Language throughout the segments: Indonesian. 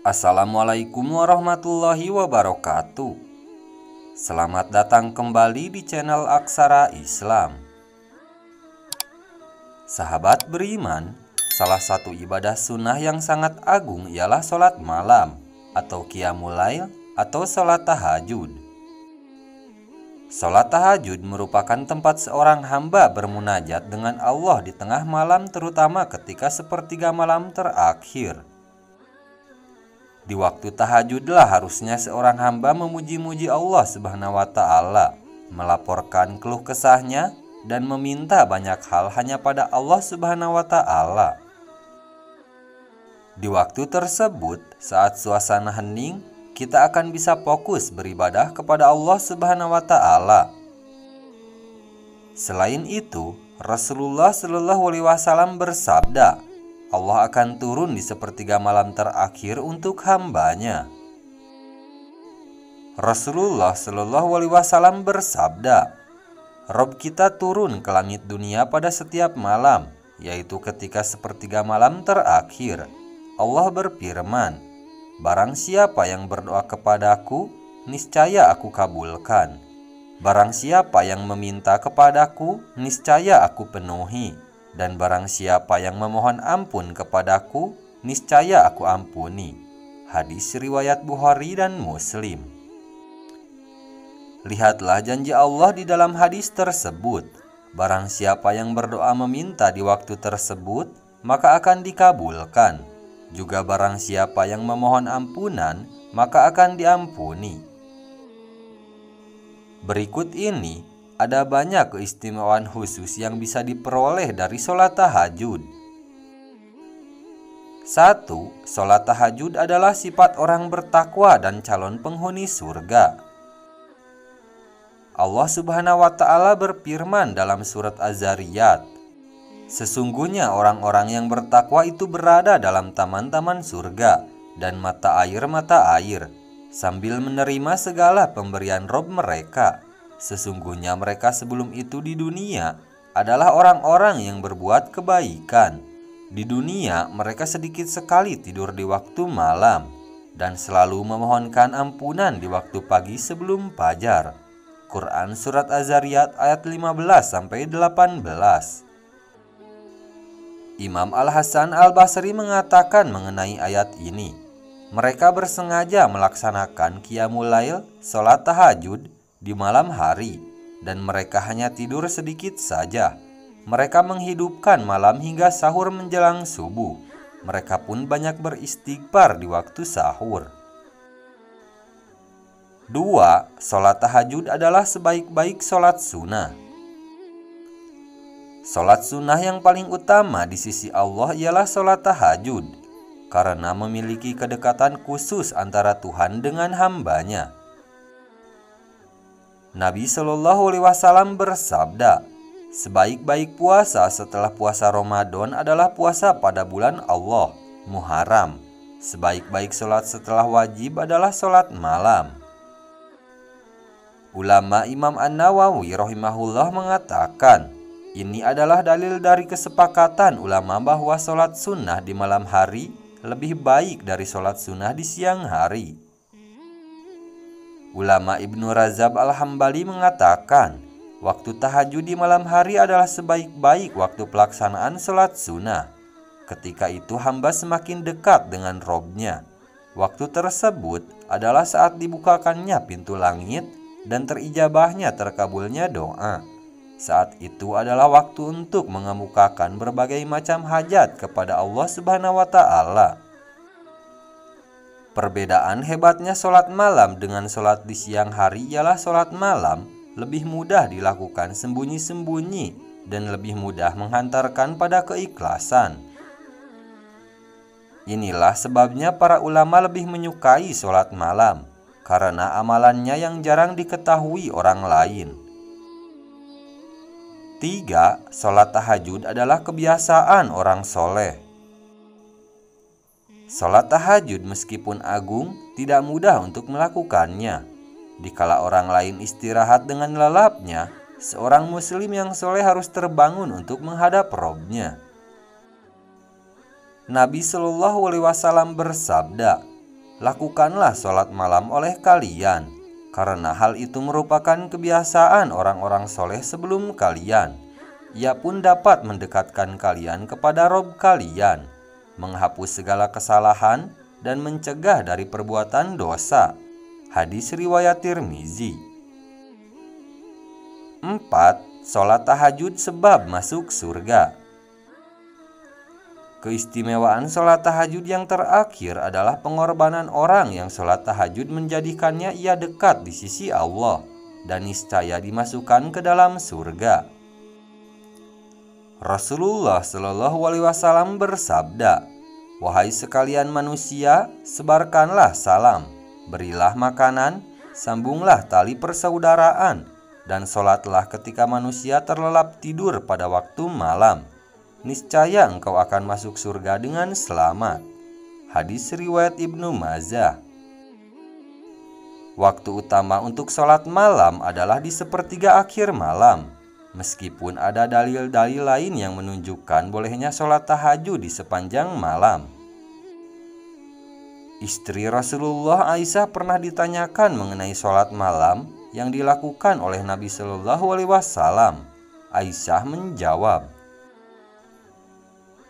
Assalamualaikum warahmatullahi wabarakatuh. Selamat datang kembali di channel Aksara Islam. Sahabat beriman, salah satu ibadah sunnah yang sangat agung ialah sholat malam atau qiyamul lail atau sholat tahajud. Sholat tahajud merupakan tempat seorang hamba bermunajat dengan Allah di tengah malam, terutama ketika sepertiga malam terakhir. Di waktu tahajudlah harusnya seorang hamba memuji-muji Allah Subhanahu wa Ta'ala, melaporkan keluh kesahnya, dan meminta banyak hal hanya pada Allah Subhanahu wa Ta'ala. Di waktu tersebut, saat suasana hening, kita akan bisa fokus beribadah kepada Allah Subhanahu wa Ta'ala. Selain itu, Rasulullah Shallallahu Alaihi Wasallam bersabda, Allah akan turun di sepertiga malam terakhir untuk hambanya. Rasulullah Shallallahu Alaihi Wasallam bersabda, Rob kita turun ke langit dunia pada setiap malam, yaitu ketika sepertiga malam terakhir. Allah berfirman, barang siapa yang berdoa kepadaku, niscaya aku kabulkan. Barang siapa yang meminta kepadaku, niscaya aku penuhi. Dan barang siapa yang memohon ampun kepadaku, niscaya aku ampuni. Hadis riwayat Bukhari dan Muslim. Lihatlah janji Allah di dalam hadis tersebut. Barang siapa yang berdoa meminta di waktu tersebut, maka akan dikabulkan. Juga barang siapa yang memohon ampunan, maka akan diampuni. Berikut ini ada banyak keistimewaan khusus yang bisa diperoleh dari sholat tahajud. 1. Sholat tahajud adalah sifat orang bertakwa dan calon penghuni surga. Allah Subhanahu wa Ta'ala berfirman dalam surat Az-Zariyat, sesungguhnya orang-orang yang bertakwa itu berada dalam taman-taman surga dan mata air, sambil menerima segala pemberian Rob mereka. Sesungguhnya mereka sebelum itu di dunia adalah orang-orang yang berbuat kebaikan. Di dunia mereka sedikit sekali tidur di waktu malam dan selalu memohonkan ampunan di waktu pagi sebelum fajar. Quran Surat Az-Zariyat ayat 15-18. Imam Al-Hasan Al-Basri mengatakan mengenai ayat ini, mereka bersengaja melaksanakan qiyamul lail, sholat tahajud, di malam hari, dan mereka hanya tidur sedikit saja. Mereka menghidupkan malam hingga sahur menjelang subuh. Mereka pun banyak beristighfar di waktu sahur. 2. Sholat tahajud adalah sebaik-baik sholat sunnah. Sholat sunnah yang paling utama di sisi Allah ialah sholat tahajud, karena memiliki kedekatan khusus antara Tuhan dengan hambanya. Nabi Shallallahu Alaihi Wasallam bersabda, sebaik-baik puasa setelah puasa Ramadan adalah puasa pada bulan Allah, Muharram. Sebaik-baik sholat setelah wajib adalah sholat malam. Ulama Imam An-Nawawi rahimahullah mengatakan, ini adalah dalil dari kesepakatan ulama bahwa sholat sunnah di malam hari lebih baik dari sholat sunnah di siang hari. Ulama Ibnu Razab Al-Hambali mengatakan, waktu tahajud di malam hari adalah sebaik-baik waktu pelaksanaan sholat sunnah. Ketika itu hamba semakin dekat dengan Robnya. Waktu tersebut adalah saat dibukakannya pintu langit dan terijabahnya terkabulnya doa. Saat itu adalah waktu untuk mengemukakan berbagai macam hajat kepada Allah Subhanahu wa Ta'ala. Perbedaan hebatnya sholat malam dengan sholat di siang hari ialah sholat malam lebih mudah dilakukan sembunyi-sembunyi dan lebih mudah menghantarkan pada keikhlasan. Inilah sebabnya para ulama lebih menyukai sholat malam, karena amalannya yang jarang diketahui orang lain. 3. Sholat tahajud adalah kebiasaan orang soleh. Sholat tahajud meskipun agung tidak mudah untuk melakukannya. Dikala orang lain istirahat dengan lelapnya, seorang muslim yang soleh harus terbangun untuk menghadap Robnya. Nabi Shallallahu Alaihi Wasallam bersabda, lakukanlah sholat malam oleh kalian, karena hal itu merupakan kebiasaan orang-orang soleh sebelum kalian. Ia pun dapat mendekatkan kalian kepada Rob kalian, menghapus segala kesalahan, dan mencegah dari perbuatan dosa. Hadis riwayat Tirmizi. 4. Sholat tahajud sebab masuk surga. Keistimewaan sholat tahajud yang terakhir adalah pengorbanan orang yang sholat tahajud menjadikannya ia dekat di sisi Allah dan niscaya dimasukkan ke dalam surga. Rasulullah Shallallahu Alaihi Wasallam bersabda, "Wahai sekalian manusia, sebarkanlah salam, berilah makanan, sambunglah tali persaudaraan, dan sholatlah ketika manusia terlelap tidur pada waktu malam. Niscaya engkau akan masuk surga dengan selamat." Hadis riwayat Ibnu Majah. Waktu utama untuk sholat malam adalah di sepertiga akhir malam. Meskipun ada dalil-dalil lain yang menunjukkan bolehnya sholat tahajud di sepanjang malam. Istri Rasulullah Aisyah pernah ditanyakan mengenai sholat malam yang dilakukan oleh Nabi Shallallahu Alaihi Wasallam. Aisyah menjawab,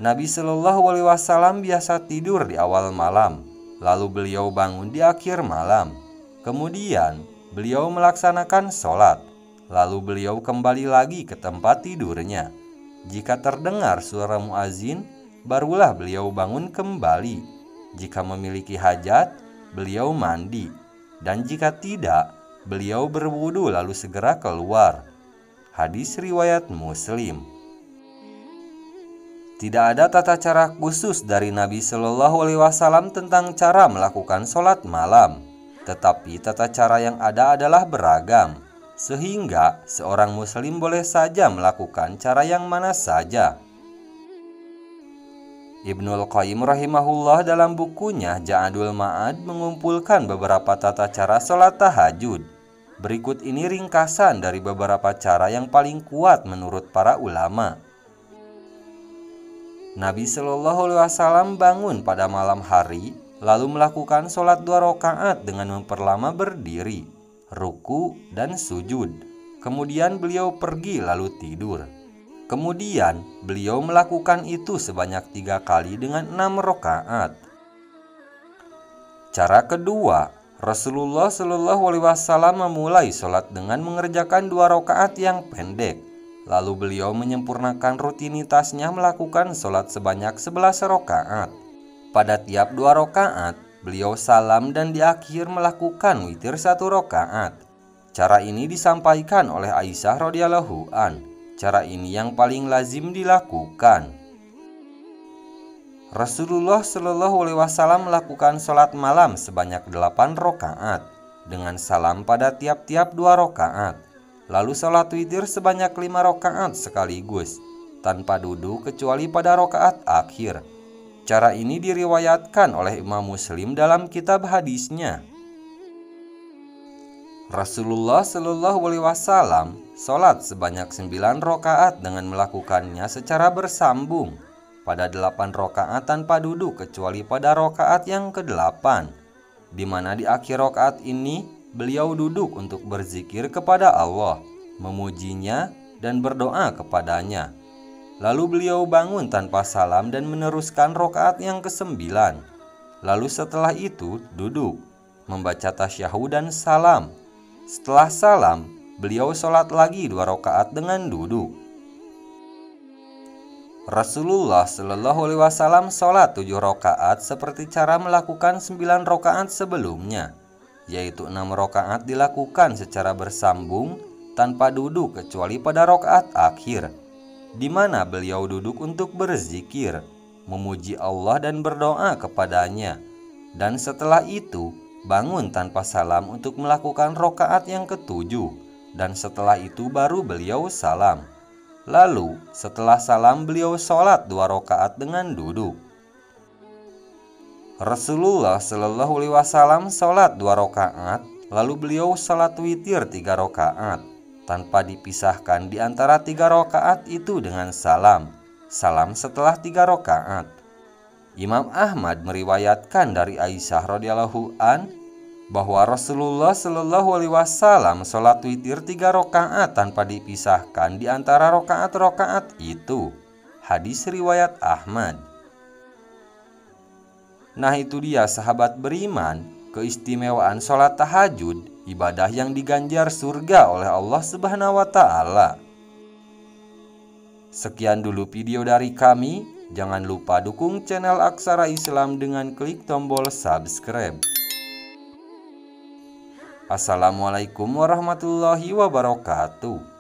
Nabi Shallallahu Alaihi Wasallam biasa tidur di awal malam, lalu beliau bangun di akhir malam. Kemudian beliau melaksanakan sholat. Lalu beliau kembali lagi ke tempat tidurnya. Jika terdengar suara muazin, barulah beliau bangun kembali. Jika memiliki hajat, beliau mandi. Dan jika tidak, beliau berwudu lalu segera keluar. Hadis riwayat Muslim. Tidak ada tata cara khusus dari Nabi Shallallahu Alaihi Wasallam tentang cara melakukan sholat malam. Tetapi tata cara yang ada adalah beragam, sehingga seorang muslim boleh saja melakukan cara yang mana saja. Ibnul Qayyim rahimahullah dalam bukunya Ja'adul Ma'ad mengumpulkan beberapa tata cara sholat tahajud. Berikut ini ringkasan dari beberapa cara yang paling kuat menurut para ulama. Nabi Shallallahu Alaihi Wasallam bangun pada malam hari, lalu melakukan sholat 2 rakaat dengan memperlama berdiri, ruku, dan sujud. Kemudian beliau pergi lalu tidur. Kemudian beliau melakukan itu sebanyak 3 kali dengan 6 rakaat. Cara kedua, Rasulullah Shallallahu Alaihi Wasallam memulai sholat dengan mengerjakan 2 rakaat yang pendek. Lalu beliau menyempurnakan rutinitasnya melakukan sholat sebanyak 11 rakaat. Pada tiap 2 rakaat, beliau salam dan di akhir melakukan witir 1 rakaat. Cara ini disampaikan oleh Aisyah radhiyallahu an. Cara ini yang paling lazim dilakukan. Rasulullah Shallallahu Alaihi Wasallam melakukan sholat malam sebanyak 8 rakaat dengan salam pada tiap-tiap 2 rakaat. Lalu sholat witir sebanyak 5 rakaat sekaligus tanpa duduk kecuali pada rakaat akhir. Cara ini diriwayatkan oleh Imam Muslim dalam kitab hadisnya. Rasulullah Shallallahu Alaihi Wasallam sholat sebanyak 9 rakaat dengan melakukannya secara bersambung pada 8 rakaat tanpa duduk kecuali pada rakaat yang ke-8, di mana di akhir rakaat ini beliau duduk untuk berzikir kepada Allah, memujinya dan berdoa kepadanya. Lalu beliau bangun tanpa salam dan meneruskan rakaat yang ke-9. Lalu setelah itu duduk, membaca tasyahud dan salam. Setelah salam, beliau sholat lagi 2 rakaat dengan duduk. Rasulullah Shallallahu Alaihi Wasallam sholat 7 rakaat seperti cara melakukan 9 rakaat sebelumnya, yaitu 6 rakaat dilakukan secara bersambung tanpa duduk kecuali pada rakaat akhir, di mana beliau duduk untuk berzikir, memuji Allah dan berdoa kepadanya, dan setelah itu bangun tanpa salam untuk melakukan rakaat yang ke-7, dan setelah itu baru beliau salam. Lalu setelah salam beliau sholat 2 rakaat dengan duduk. Rasulullah Shallallahu Alaihi Wasallam sholat 2 rakaat, lalu beliau sholat witir 3 rakaat, tanpa dipisahkan di antara 3 rakaat itu dengan salam. Salam setelah 3 rakaat. Imam Ahmad meriwayatkan dari Aisyah radhiyallahu an bahwa Rasulullah Shallallahu alaihi wasallam sholat witir 3 rakaat tanpa dipisahkan di antara rakaat-rakaat itu. Hadis riwayat Ahmad. Nah, itu dia sahabat beriman, keistimewaan sholat tahajud, ibadah yang diganjar surga oleh Allah Subhanahu wa Ta'ala. Sekian dulu video dari kami. Jangan lupa dukung channel Aksara Islam dengan klik tombol subscribe. Assalamualaikum warahmatullahi wabarakatuh.